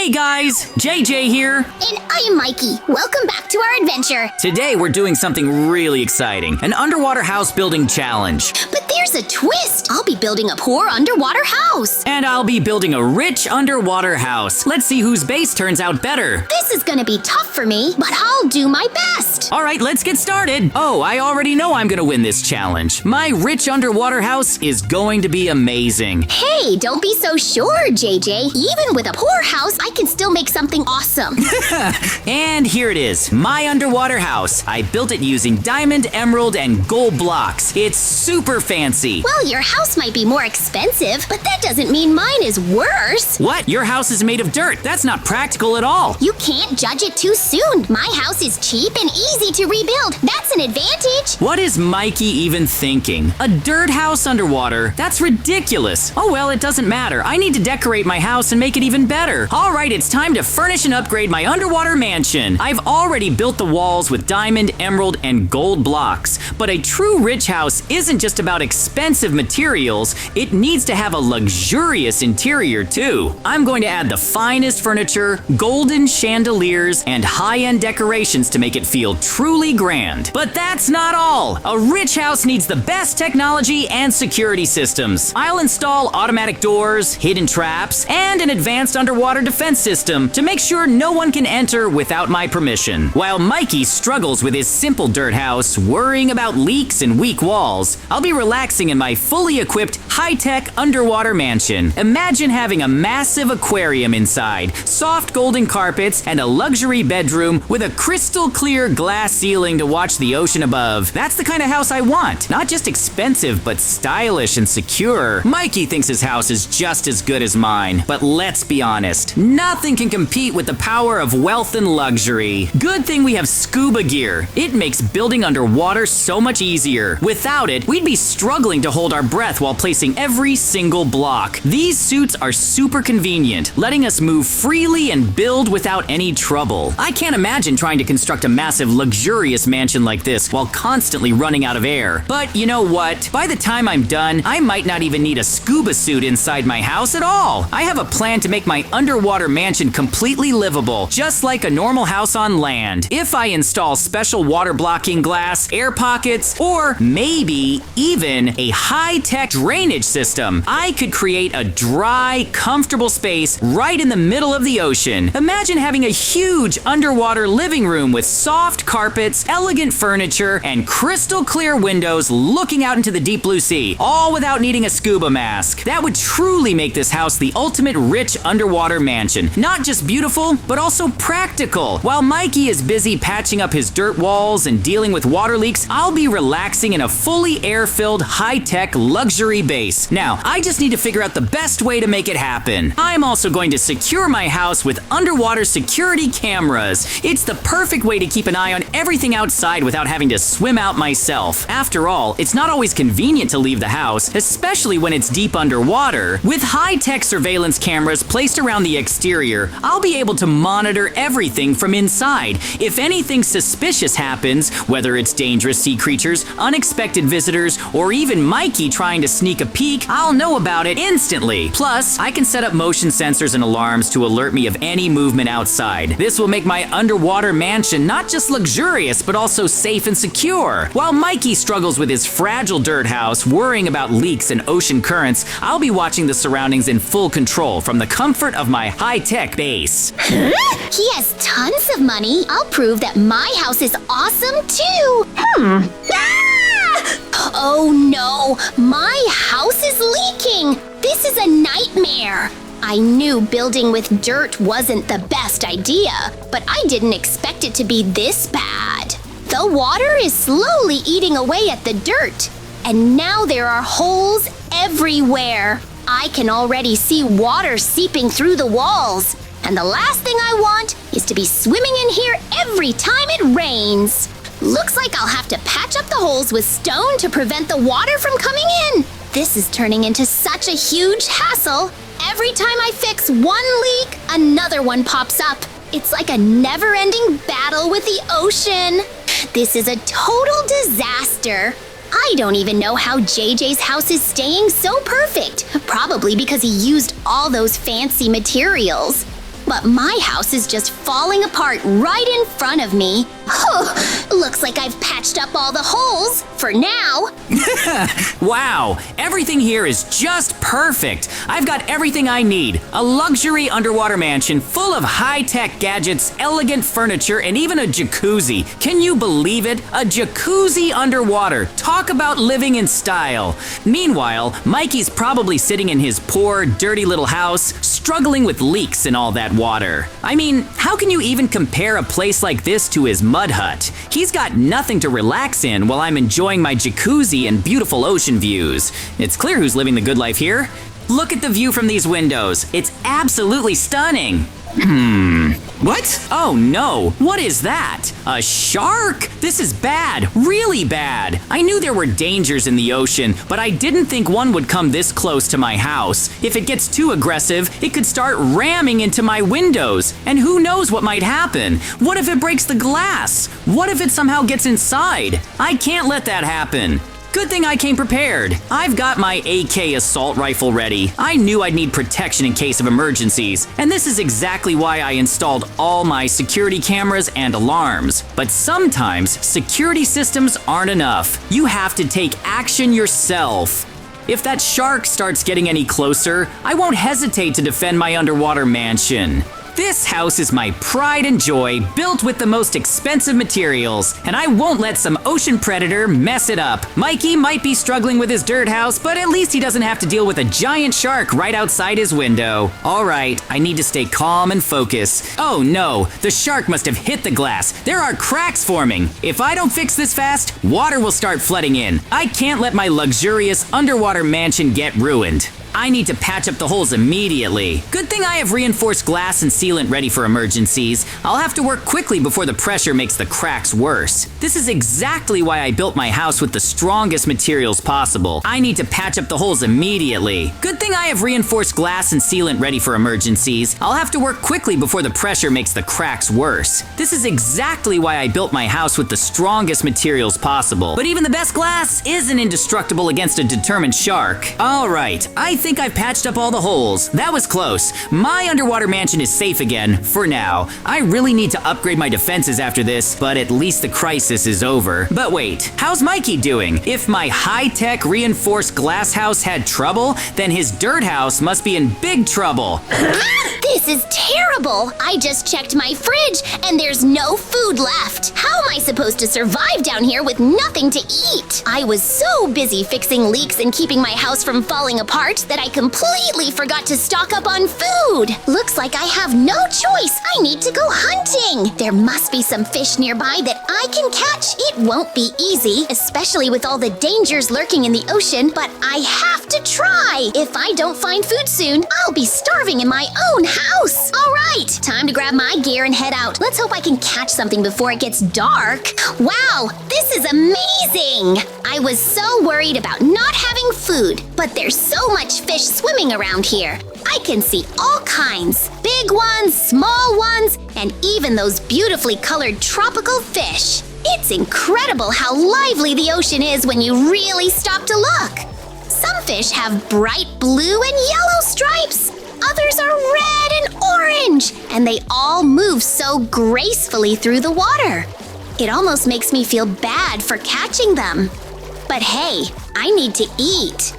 Hey guys, JJ here. And I'm Mikey. Welcome back to our adventure. Today we're doing something really exciting, an underwater house building challenge. But there's a twist. I'll be building a poor underwater house. And I'll be building a rich underwater house. Let's see whose base turns out better. This is gonna be tough for me, but I'll do my best. All right, let's get started. Oh, I already know I'm gonna win this challenge. My rich underwater house is going to be amazing. Hey, don't be so sure, JJ. Even with a poor house, I can still make something awesome. And here it is, my underwater house. I built it using diamond, emerald, and gold blocks. It's super fancy. Well, your house might be more expensive, but that doesn't mean mine is worse. What? Your house is made of dirt. That's not practical at all. You can't judge it too soon. My house is cheap and easy to rebuild. That's an advantage. What is Mikey even thinking? A dirt house underwater? That's ridiculous. Oh well, it doesn't matter. I need to decorate my house and make it even better. All right, it's time to furnish and upgrade my underwater mansion. I've already built the walls with diamond, emerald, and gold blocks. But a true rich house isn't just about expensive materials. It needs to have a luxurious interior too. I'm going to add the finest furniture, golden chandeliers, and high-end decorations to make it feel truly grand. But that's not all. A rich house needs the best technology and security systems. I'll install automatic doors, hidden traps, and an advanced underwater defense system to make sure no one can enter without my permission. While Mikey struggles with his simple dirt house, worrying about leaks and weak walls, I'll be relaxing in my fully equipped, high-tech underwater mansion. Imagine having a massive aquarium inside, soft golden carpets, and a luxury bedroom with a crystal clear glass ceiling to watch the ocean above. That's the kind of house I want. Not just expensive, but stylish and secure. Mikey thinks his house is just as good as mine, but let's be honest, nothing can compete with the power of wealth and luxury. Good thing we have scuba gear. It makes building underwater so much easier. Without it, we'd be struggling to hold our breath while placing every single block. These suits are super convenient, letting us move freely and build without any trouble. I can't imagine trying to construct a massive, luxurious mansion like this while constantly running out of air. But you know what? By the time I'm done, I might not even need a scuba suit inside my house at all. I have a plan to make my underwater mansion completely livable, just like a normal house on land. If I install special water blocking glass, air pockets, or maybe even a high-tech drainage system, I could create a dry, comfortable space right in the middle of the ocean. Imagine having a huge underwater living room with soft carpets, elegant furniture, and crystal clear windows looking out into the deep blue sea, all without needing a scuba mask. That would truly make this house the ultimate rich underwater mansion. Not just beautiful, but also practical. While Mikey is busy patching up his dirt walls and dealing with water leaks, I'll be relaxing in a fully air-filled, high-tech luxury base. Now, I just need to figure out the best way to make it happen. I'm also going to secure my house with underwater security cameras. It's the perfect way to keep an eye on everything outside without having to swim out myself. After all, it's not always convenient to leave the house, especially when it's deep underwater. With high-tech surveillance cameras placed around the exterior, I'll be able to monitor everything from inside. If anything suspicious happens, whether it's dangerous sea creatures, unexpected visitors, or even Mikey trying to sneak a peek, I'll know about it instantly. Plus, I can set up motion sensors and alarms to alert me of any movement outside. This will make my underwater mansion not just luxurious, but also safe and secure. While Mikey struggles with his fragile dirt house, worrying about leaks and ocean currents, I'll be watching the surroundings in full control from the comfort of my high-tech base. He has tons of money. I'll prove that my house is awesome too. Ah! Oh no, my house is leaking. This is a nightmare. I knew building with dirt wasn't the best idea, but I didn't expect it to be this bad. The water is slowly eating away at the dirt, and now there are holes everywhere. I can already see water seeping through the walls, and the last thing I want is to be swimming in here every time it rains. Looks like I'll have to patch up the holes with stone to prevent the water from coming in. This is turning into such a huge hassle. Every time I fix one leak, another one pops up. It's like a never-ending battle with the ocean. This is a total disaster. I don't even know how JJ's house is staying so perfect. Probably because he used all those fancy materials. But my house is just falling apart right in front of me. Looks like I've patched up all the holes, for now. Wow, everything here is just perfect. I've got everything I need. A luxury underwater mansion full of high-tech gadgets, elegant furniture, and even a jacuzzi. Can you believe it? A jacuzzi underwater. Talk about living in style. Meanwhile, Mikey's probably sitting in his poor, dirty little house, struggling with leaks and all that water. I mean, how can you even compare a place like this to his mud hut? He's got nothing to relax in while I'm enjoying my jacuzzi and beautiful ocean views. It's clear who's living the good life here. Look at the view from these windows. It's absolutely stunning. What? Oh no, what is that? A shark? This is bad, really bad. I knew there were dangers in the ocean, but I didn't think one would come this close to my house. If it gets too aggressive, it could start ramming into my windows. And who knows what might happen? What if it breaks the glass? What if it somehow gets inside? I can't let that happen. Good thing I came prepared. I've got my AK assault rifle ready. I knew I'd need protection in case of emergencies, and this is exactly why I installed all my security cameras and alarms. But sometimes, security systems aren't enough. You have to take action yourself. If that shark starts getting any closer, I won't hesitate to defend my underwater mansion. This house is my pride and joy, built with the most expensive materials, and I won't let some ocean predator mess it up. Mikey might be struggling with his dirt house, but at least he doesn't have to deal with a giant shark right outside his window. All right, I need to stay calm and focus. Oh no, the shark must have hit the glass. There are cracks forming. If I don't fix this fast, water will start flooding in. I can't let my luxurious underwater mansion get ruined. I need to patch up the holes immediately. Good thing I have reinforced glass and sealant ready for emergencies. I'll have to work quickly before the pressure makes the cracks worse. This is exactly why I built my house with the strongest materials possible. I need to patch up the holes immediately. Good thing I have reinforced glass and sealant ready for emergencies. I'll have to work quickly before the pressure makes the cracks worse. This is exactly why I built my house with the strongest materials possible. But even the best glass isn't indestructible against a determined shark. All right, I think I've patched up all the holes. That was close. My underwater mansion is safe again, for now. I really need to upgrade my defenses after this, but at least the crisis is over. But wait, how's Mikey doing? If my high-tech reinforced glass house had trouble, then his dirt house must be in big trouble. This is terrible! I just checked my fridge and there's no food left. How am I supposed to survive down here with nothing to eat? I was so busy fixing leaks and keeping my house from falling apart that I completely forgot to stock up on food. Looks like I have no choice. I need to go hunting. There must be some fish nearby that I can catch. It won't be easy, especially with all the dangers lurking in the ocean, but I have to try. If I don't find food soon, I'll be starving in my own house. All right, time to grab my gear and head out. Let's hope I can catch something before it gets dark. Wow, this is amazing. I was so worried about not having food, but there's so much fish swimming around here. I can see all kinds, big ones, small ones, and even those beautifully colored tropical fish. It's incredible how lively the ocean is when you really stop to look. Some fish have bright blue and yellow stripes. Others are red and orange, and they all move so gracefully through the water. It almost makes me feel bad for catching them. But hey, I need to eat.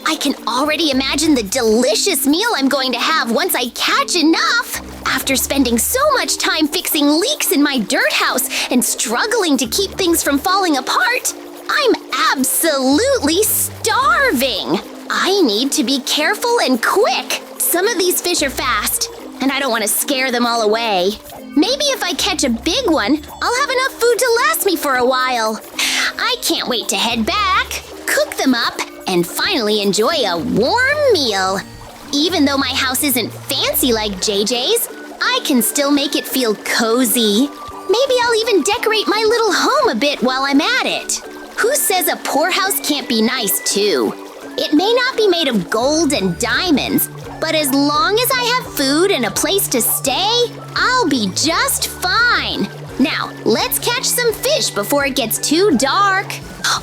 I can already imagine the delicious meal I'm going to have once I catch enough. After spending so much time fixing leaks in my dirt house and struggling to keep things from falling apart, I'm absolutely starving. I need to be careful and quick. Some of these fish are fast, and I don't want to scare them all away. Maybe if I catch a big one, I'll have enough food to last me for a while. I can't wait to head back, cook them up, and finally enjoy a warm meal. Even though my house isn't fancy like JJ's, I can still make it feel cozy. Maybe I'll even decorate my little home a bit while I'm at it. Who says a poor house can't be nice too? It may not be made of gold and diamonds, but as long as I have food and a place to stay, I'll be just fine. Now, let's catch some fish before it gets too dark.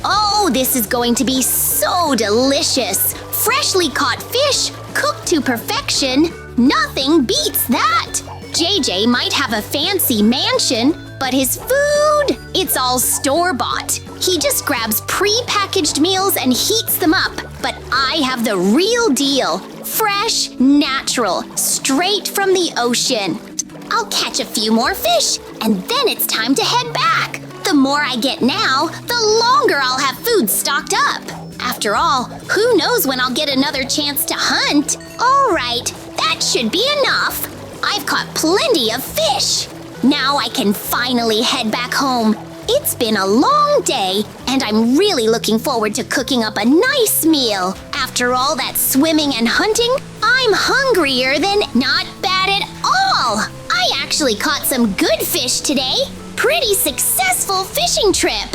Oh, this is going to be so delicious. Freshly caught fish, cooked to perfection. Nothing beats that. JJ might have a fancy mansion, but his food, it's all store-bought. He just grabs pre-packaged meals and heats them up. But I have the real deal. Fresh, natural, straight from the ocean. I'll catch a few more fish, and then it's time to head back. The more I get now, the longer I'll have food stocked up. After all, who knows when I'll get another chance to hunt? All right, that should be enough. I've caught plenty of fish. Now I can finally head back home. It's been a long day, and I'm really looking forward to cooking up a nice meal. After all that swimming and hunting, I'm hungrier than not bad at all. I actually caught some good fish today. Pretty successful fishing trip.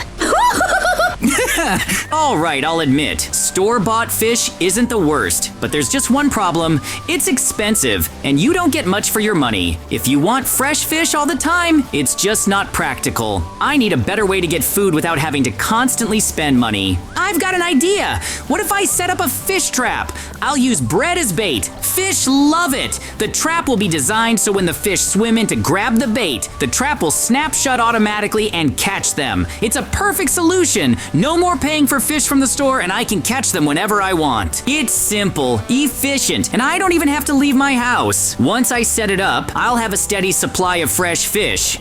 All right, I'll admit, store-bought fish isn't the worst, but there's just one problem. It's expensive, and you don't get much for your money. If you want fresh fish all the time, it's just not practical. I need a better way to get food without having to constantly spend money. I've got an idea. What if I set up a fish trap? I'll use bread as bait. Fish love it. The trap will be designed so when the fish swim in to grab the bait, the trap will snap shut automatically and catch them. It's a perfect solution. No more paying for fish from the store, and I can catch them whenever I want. It's simple, efficient, and I don't even have to leave my house. Once I set it up, I'll have a steady supply of fresh fish.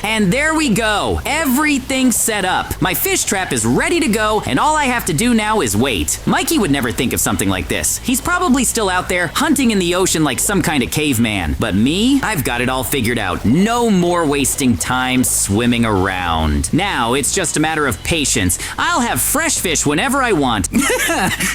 And there we go. Everything's set up. My fish trap is ready to go, and all I have to do now is wait. Mikey would never think of something like this. He's probably still out there hunting in the ocean like some kind of caveman. But me, I've got it all figured out. No more wasting time swimming around. Now it's just a matter of patience. I'll have fresh fish whenever I want.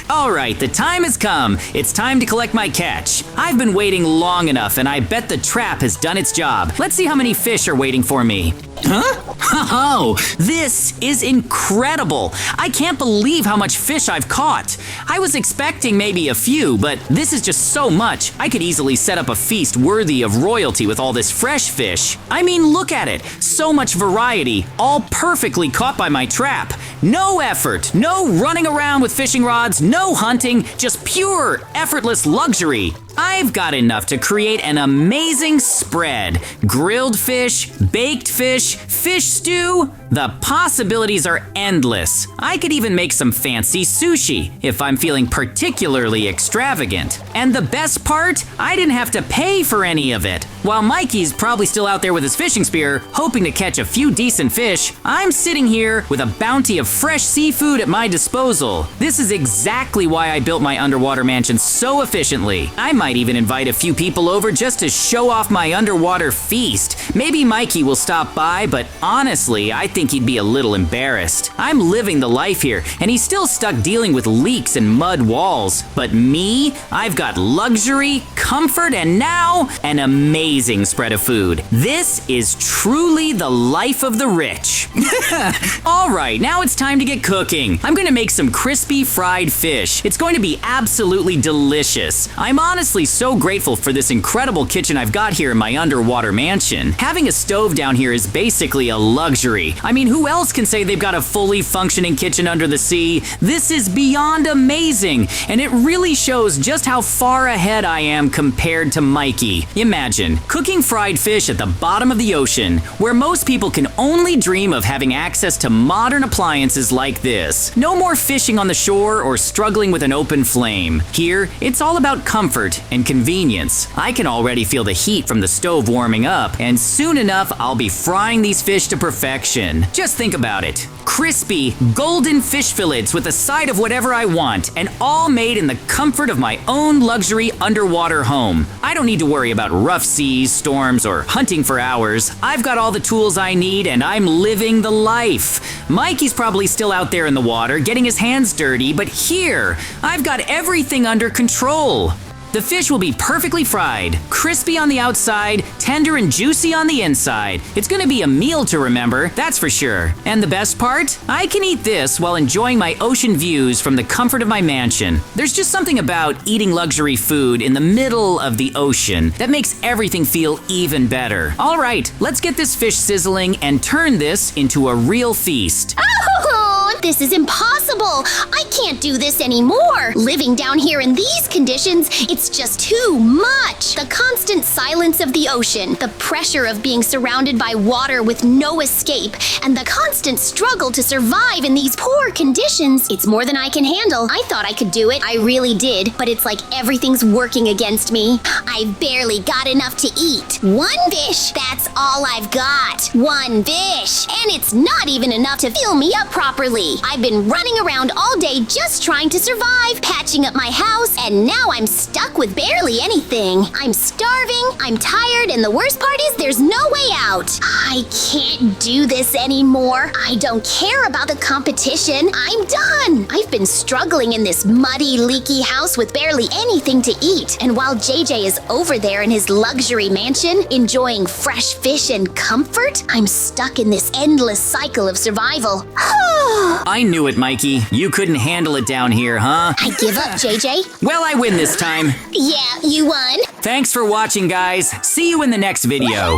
All right, the time has come. It's time to collect my catch. I've been waiting long enough, and I bet the trap has done its job. Let's see how many fish are waiting for me. Huh? Oh, this is incredible. I can't believe how much fish I've caught. I was expecting maybe a few, but this is just so much. I could easily set up a feast worthy of royalty with all this fresh fish. I mean, look at it. So much variety, all perfectly caught by my trap. No effort, no running around with fishing rods, no hunting, just pure, effortless luxury. I've got enough to create an amazing spread. Grilled fish, baked fish, fish stew. The possibilities are endless. I could even make some fancy sushi if I'm feeling particularly extravagant. And the best part, I didn't have to pay for any of it. While Mikey's probably still out there with his fishing spear, hoping to catch a few decent fish, I'm sitting here with a bounty of fresh seafood at my disposal. This is exactly why I built my underwater mansion so efficiently. I might even invite a few people over just to show off my underwater feast. Maybe Mikey will stop by, but honestly, I think he'd be a little embarrassed. I'm living the life here, and he's still stuck dealing with leaks and mud walls. But me, I've got luxury, comfort, and now an amazing spread of food. This is truly the life of the rich. All right, now it's time to get cooking. I'm gonna make some crispy fried fish. It's going to be absolutely delicious. I'm honestly so grateful for this incredible kitchen I've got here in my underwater mansion. Having a stove down here is basically a luxury. I mean, who else can say they've got a fully functioning kitchen under the sea? This is beyond amazing, and it really shows just how far ahead I am compared to Mikey. Imagine cooking fried fish at the bottom of the ocean, where most people can only dream of having access to modern appliances like this. No more fishing on the shore or struggling with an open flame. Here, it's all about comfort and convenience. I can already feel the heat from the stove warming up, and soon enough, I'll be frying these fish to perfection. Just think about it. Crispy, golden fish fillets with a side of whatever I want, and all made in the comfort of my own luxury underwater home. I don't need to worry about rough seas, storms, or hunting for hours. I've got all the tools I need, and I'm living the life. Mikey's probably still out there in the water, getting his hands dirty, but here, I've got everything under control. The fish will be perfectly fried, crispy on the outside, tender and juicy on the inside. It's gonna be a meal to remember, that's for sure. And the best part? I can eat this while enjoying my ocean views from the comfort of my mansion. There's just something about eating luxury food in the middle of the ocean that makes everything feel even better. All right, let's get this fish sizzling and turn this into a real feast. Oh! on! This is impossible! I can't do this anymore! Living down here in these conditions, it's just too much! The constant silence of the ocean, the pressure of being surrounded by water with no escape, and the constant struggle to survive in these poor conditions. It's more than I can handle. I thought I could do it. I really did. But it's like everything's working against me. I've barely got enough to eat. One fish, that's all I've got. One fish. And it's not even enough to fill me up properly. I've been running around all day just trying to survive, patching up my house, and now I'm stuck with barely anything. I'm starving, I'm tired, and the worst part is there's no way out. I can't do this anymore. I don't care about the competition. I'm done. I've been struggling in this muddy, leaky house with barely anything to eat. And while JJ is over there in his luxury mansion, enjoying fresh fish and comfort, I'm stuck in this endless cycle of survival. I knew it, Mikey. You couldn't handle it down here, huh? I give up, JJ. Well, I win this time. Yeah, you won. Thanks for watching, guys. See you in the next video.